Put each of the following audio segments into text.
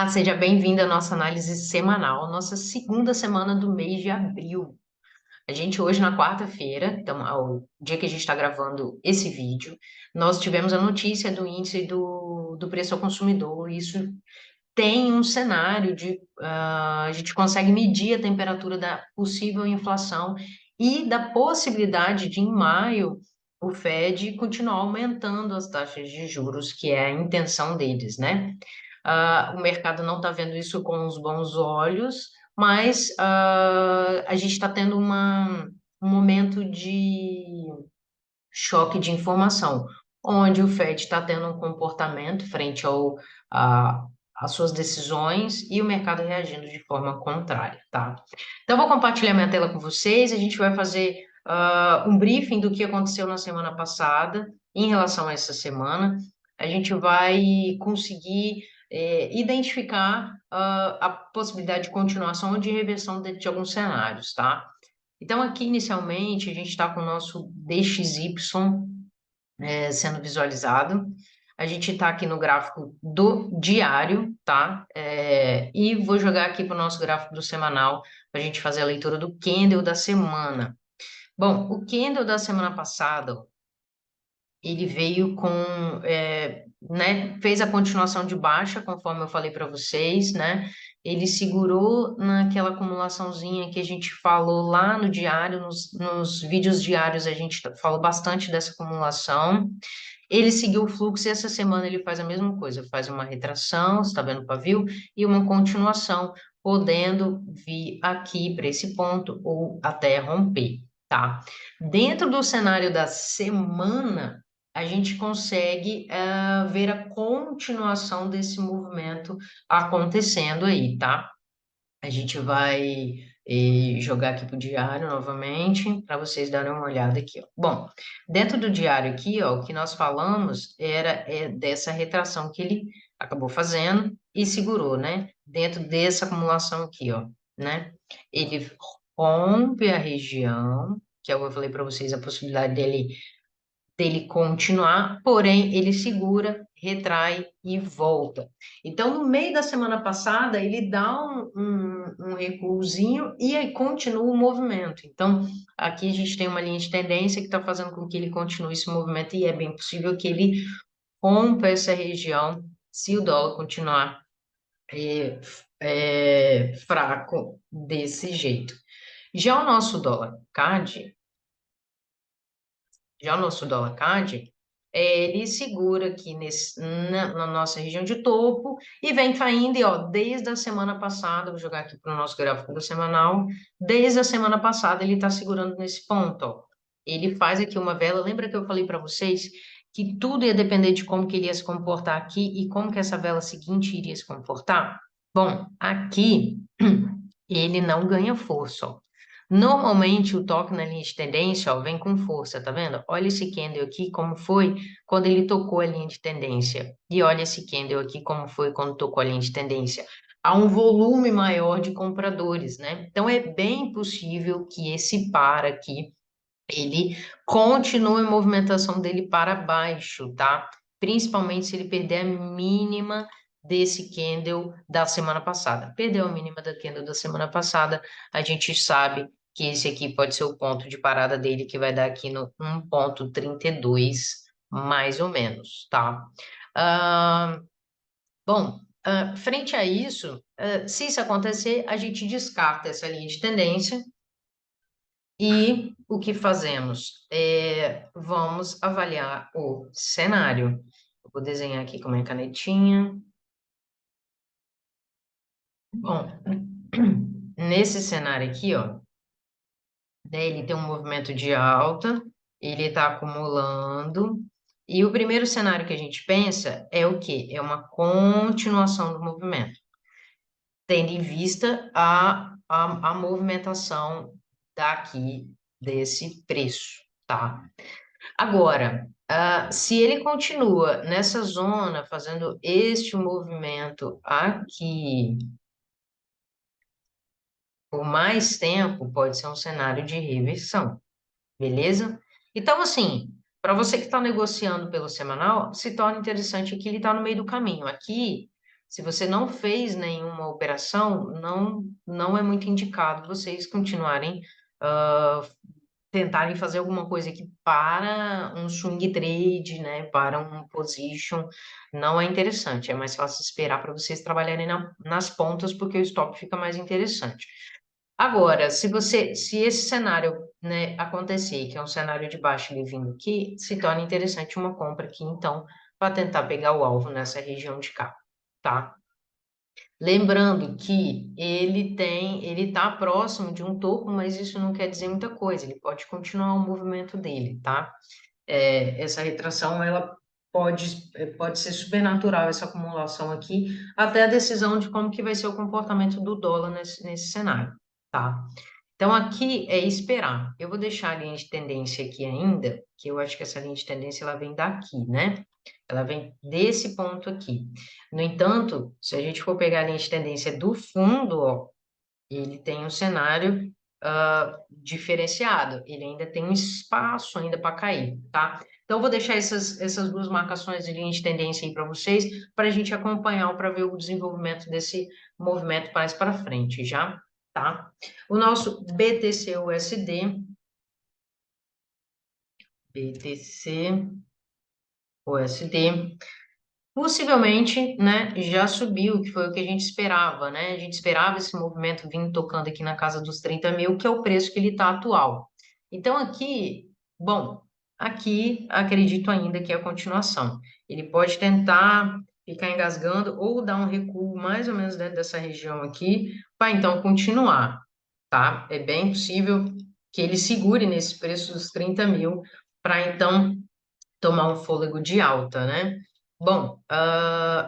Olá, seja bem-vindo à nossa análise semanal, nossa segunda semana do mês de abril. A gente hoje na quarta-feira, então, ao dia que a gente está gravando esse vídeo, nós tivemos a notícia do índice do preço ao consumidor. Isso tem um cenário de a gente consegue medir a temperatura da possível inflação e da possibilidade de, em maio, o Fed continuar aumentando as taxas de juros, que é a intenção deles, né? O mercado não está vendo isso com os bons olhos, mas a gente está tendo um momento de choque de informação, onde o Fed está tendo um comportamento frente a, às suas decisões e o mercado reagindo de forma contrária, tá? Então, eu vou compartilhar minha tela com vocês, a gente vai fazer um briefing do que aconteceu na semana passada em relação a essa semana. A gente vai conseguir identificar a possibilidade de continuação ou de reversão de alguns cenários, tá? Então, aqui inicialmente, a gente está com o nosso DXY sendo visualizado. A gente está aqui no gráfico do diário, tá? E vou jogar aqui para o nosso gráfico do semanal para a gente fazer a leitura do candle da semana. Bom, o candle da semana passada, ele veio com, né, fez a continuação de baixa, conforme eu falei para vocês, né? Ele segurou naquela acumulaçãozinha que a gente falou lá no diário, nos vídeos diários a gente falou bastante dessa acumulação. Ele seguiu o fluxo e essa semana ele faz a mesma coisa, faz uma retração, você está vendo o pavio, e uma continuação, podendo vir aqui para esse ponto ou até romper, tá? Dentro do cenário da semana, a gente consegue ver a continuação desse movimento acontecendo aí, tá? A gente vai jogar aqui para o diário novamente, para vocês darem uma olhada aqui, ó. Bom, dentro do diário aqui, ó, o que nós falamos era dessa retração que ele acabou fazendo e segurou, né? Dentro dessa acumulação aqui, ó, né? Ele rompe a região, que é o que eu falei para vocês, a possibilidade dele continuar, porém ele segura, retrai e volta. Então, no meio da semana passada, ele dá um recuozinho e aí continua o movimento. Então, aqui a gente tem uma linha de tendência que está fazendo com que ele continue esse movimento e é bem possível que ele rompa essa região se o dólar continuar fraco desse jeito. Já o nosso dólar CAD, Já o nosso dólar CAD, ele segura aqui na nossa região de topo e vem caindo, e ó, desde a semana passada, vou jogar aqui para o nosso gráfico do semanal, desde a semana passada ele está segurando nesse ponto, ó. Ele faz aqui uma vela, lembra que eu falei para vocês que tudo ia depender de como que ele ia se comportar aqui e como que essa vela seguinte iria se comportar? Bom, aqui ele não ganha força, ó. Normalmente o toque na linha de tendência, ó, vem com força, tá vendo? Olha esse candle aqui como foi quando ele tocou a linha de tendência. E olha esse candle aqui como foi quando tocou a linha de tendência. Há um volume maior de compradores, né? Então é bem possível que esse par aqui ele continue a movimentação dele para baixo, tá? Principalmente se ele perder a mínima desse candle da semana passada. Perdeu a mínima da candle da semana passada, a gente sabe que esse aqui pode ser o ponto de parada dele, que vai dar aqui no 1,32, mais ou menos, tá? Ah, bom, frente a isso, se isso acontecer, a gente descarta essa linha de tendência e o que fazemos? Vamos avaliar o cenário. Eu vou desenhar aqui com a minha canetinha. Bom, nesse cenário aqui, ó, né, ele tem um movimento de alta, ele está acumulando, e o primeiro cenário que a gente pensa é o quê? É uma continuação do movimento, tendo em vista a movimentação daqui desse preço, tá? Agora, se ele continua nessa zona, fazendo este movimento aqui por mais tempo, pode ser um cenário de reversão, beleza? Então, assim, para você que está negociando pelo semanal, se torna interessante que ele está no meio do caminho. Aqui, Se você não fez nenhuma operação, não é muito indicado vocês continuarem, tentarem fazer alguma coisa aqui para um swing trade, né? Para um position, não é interessante. É mais fácil esperar para vocês trabalharem nas pontas, porque o stop fica mais interessante. Agora, se esse cenário, né, acontecer, que é um cenário de baixo ele vindo aqui, se torna interessante uma compra aqui, então, para tentar pegar o alvo nessa região de cá, tá? Lembrando que ele está próximo de um topo, mas isso não quer dizer muita coisa. Ele pode continuar o movimento dele, tá? Essa retração, ela pode ser supernatural, essa acumulação aqui, até a decisão de como que vai ser o comportamento do dólar nesse cenário, tá? Então, aqui é esperar. Eu vou deixar a linha de tendência aqui ainda, que eu acho que essa linha de tendência ela vem daqui, né? Ela vem desse ponto aqui. No entanto, se a gente for pegar a linha de tendência do fundo, ó, ele tem um cenário diferenciado. Ele ainda tem um espaço ainda para cair, tá? Então, eu vou deixar essas duas marcações de linha de tendência aí para vocês, para a gente acompanhar, para ver o desenvolvimento desse movimento mais para frente, já, tá? O nosso BTC-USD, possivelmente, né, já subiu, que foi o que a gente esperava, né? A gente esperava esse movimento vindo tocando aqui na casa dos 30 mil, que é o preço que ele está atual. Então, aqui, bom, aqui acredito ainda que é a continuação. Ele pode tentar ficar engasgando ou dar um recuo mais ou menos dentro dessa região aqui, para então continuar, tá? É bem possível que ele segure nesse preço dos 30 mil, para então tomar um fôlego de alta, né? Bom,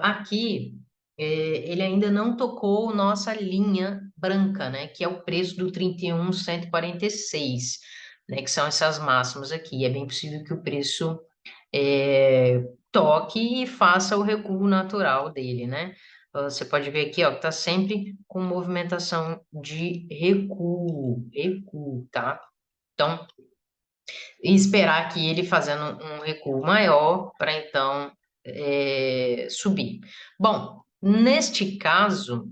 aqui ele ainda não tocou nossa linha branca, né? Que é o preço do 31.146, né? Que são essas máximas aqui. É bem possível que o preço toque e faça o recuo natural dele, né? Você pode ver aqui, ó, que tá sempre com movimentação de recuo, tá? Então, e esperar aqui ele fazendo um recuo maior para então subir. Bom, neste caso,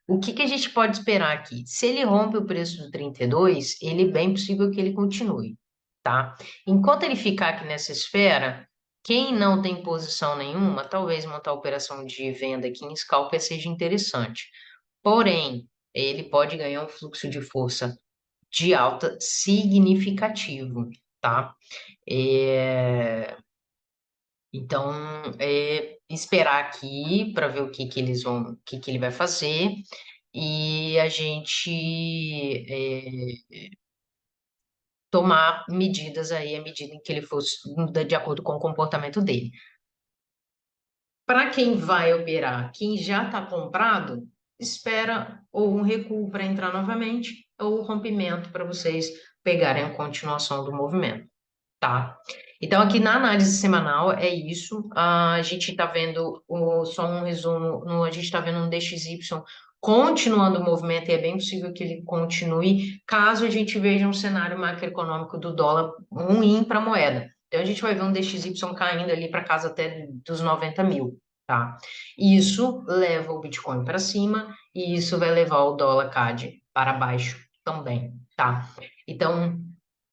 o que que a gente pode esperar aqui? Se ele rompe o preço do 32, ele é bem possível que ele continue, tá? Enquanto ele ficar aqui nessa esfera, quem não tem posição nenhuma, talvez montar operação de venda aqui em scalper seja interessante. Porém, ele pode ganhar um fluxo de força de alta significativo, tá? É, então, esperar aqui para ver o que ele vai fazer e a gente tomar medidas aí à medida em que ele for de acordo com o comportamento dele. Para quem vai operar, quem já está comprado, espera ou um recuo para entrar novamente ou o rompimento para vocês pegarem a continuação do movimento, tá? Então, aqui na análise semanal é isso. A gente está vendo, só um resumo, a gente está vendo um DXY continuando o movimento e é bem possível que ele continue caso a gente veja um cenário macroeconômico do dólar ruim para a moeda. Então, a gente vai ver um DXY caindo ali para casa até dos 90 mil, tá? Isso leva o Bitcoin para cima e isso vai levar o dólar CAD para baixo também, tá? Então,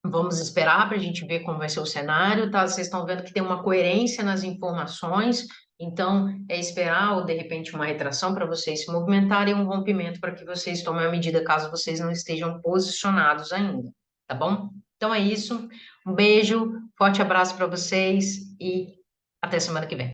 vamos esperar para a gente ver como vai ser o cenário, tá? Vocês estão vendo que tem uma coerência nas informações, então é esperar ou de repente uma retração para vocês se movimentarem, um rompimento para que vocês tomem a medida caso vocês não estejam posicionados ainda, tá bom? Então é isso. Um beijo, forte abraço para vocês e até semana que vem.